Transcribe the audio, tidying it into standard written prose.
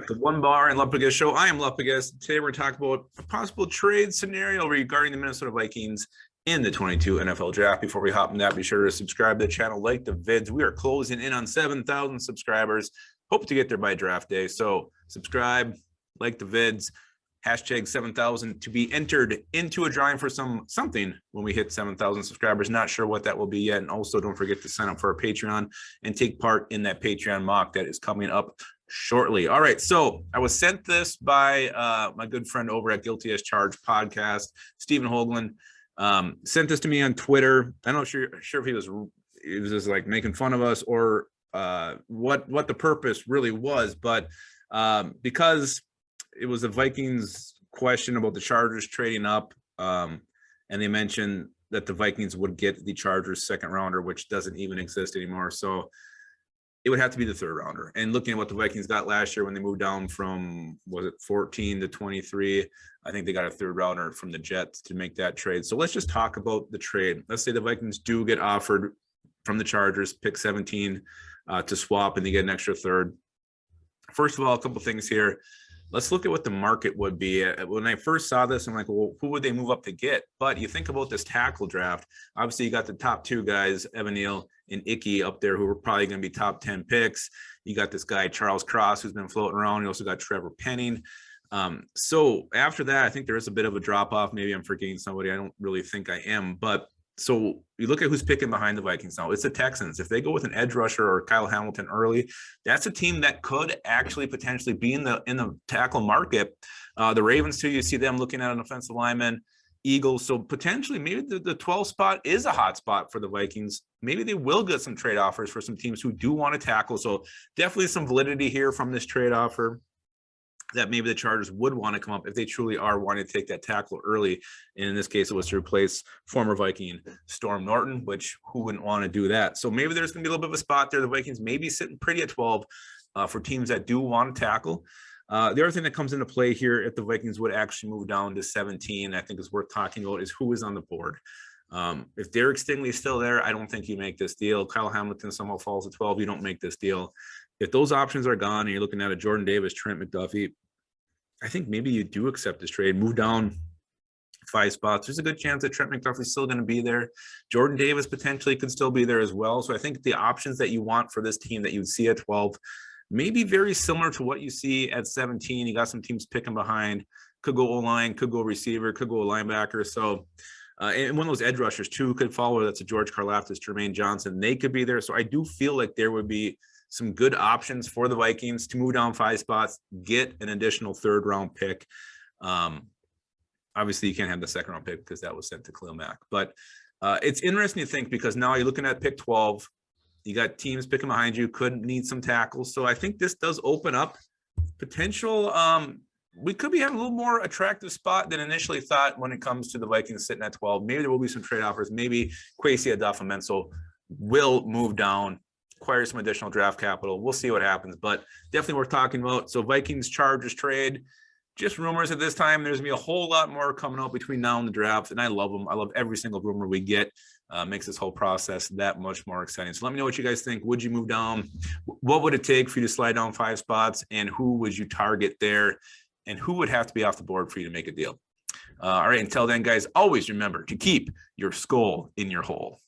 back to Onebar and Lupagus show. I am Lupagus. Today we're talking about a possible trade scenario regarding the Minnesota Vikings in the 22 NFL draft. Before we hop in that, be sure to subscribe to the channel, like the vids. We are closing in on 7,000 subscribers. Hope to get there by draft day. So subscribe, like the vids, hashtag 7,000 to be entered into a drawing for something when we hit 7,000 subscribers. Not sure what that will be yet. And also don't forget to sign up for our Patreon and take part in that Patreon mock that is coming up shortly. All right. So I was sent this by my good friend over at Guilty as Charged podcast, Stephen Hoagland. Sent this to me on Twitter. I'm not sure if he was just like making fun of us or what the purpose really was, but because it was a Vikings question about the Chargers trading up, and they mentioned that the Vikings would get the Chargers second rounder, which doesn't even exist anymore. So it would have to be the third rounder. And looking at what the Vikings got last year when they moved down from, was it 14 to 23, I think they got a third rounder from the Jets to make that trade. So let's just talk about the trade. Let's say the Vikings do get offered from the Chargers, pick 17 to swap, and they get an extra third. First of all, a couple things here. Let's look at what the market would be. When I first saw this, I'm like, well, who would they move up to get? But you think about this tackle draft. Obviously, you got the top two guys, Evan Neal and Icky, up there, who are probably going to be top 10 picks. You got this guy, Charles Cross, who's been floating around. You also got Trevor Penning. So after that, I think there is a bit of a drop-off. Maybe I'm forgetting somebody. I don't really think I am. But so you look at who's picking behind the Vikings now. It's the Texans. If they go with an edge rusher or Kyle Hamilton early, that's a team that could actually potentially be in the tackle market. The Ravens too, you see them looking at an offensive lineman. Eagles. So potentially maybe the 12 spot is a hot spot for the Vikings. Maybe they will get some trade offers for some teams who do want to tackle. So definitely some validity here from this trade offer that maybe the Chargers would want to come up if they truly are wanting to take that tackle early. And in this case, it was to replace former Viking Storm Norton, which who wouldn't want to do that? So maybe there's going to be a little bit of a spot there. The Vikings may be sitting pretty at 12 for teams that do want to tackle. The other thing that comes into play here, if the Vikings would actually move down to 17, I think is worth talking about, is who is on the board. If Derek Stingley's still there, I don't think you make this deal. Kyle Hamilton somehow falls to 12, you don't make this deal. If those options are gone and you're looking at a Jordan Davis, Trent McDuffie, I think maybe you do accept this trade, move down 5 spots. There's a good chance that Trent McDuffie's still going to be there. Jordan Davis potentially could still be there as well. So I think the options that you want for this team that you would see at 12 may be very similar to what you see at 17. You got some teams picking behind, could go O-line, could go receiver, could go linebacker. So and one of those edge rushers too could follow. That's a George Karlaftis, Jermaine Johnson. They could be there. So I do feel like there would be some good options for the Vikings to move down 5 spots, get an additional third round pick. Obviously you can't have the second round pick because that was sent to Khalil Mack, but it's interesting to think because now you're looking at pick 12, you got teams picking behind you, could need some tackles. So I think this does open up potential. We could be having a little more attractive spot than initially thought when it comes to the Vikings sitting at 12. Maybe there will be some trade offers. Maybe Kwesi Adofo-Mensah will move down, acquire some additional draft capital. We'll see what happens, but definitely worth talking about. So Vikings Chargers trade, just rumors at this time. There's gonna be a whole lot more coming out between now and the draft, and I love them. I love every single rumor we get. Makes this whole process that much more exciting. So let me know what you guys think. Would you move down? What would it take for you to slide down 5 spots? And who would you target there? And who would have to be off the board for you to make a deal? All right, until then, guys, always remember to keep your skull in your hole.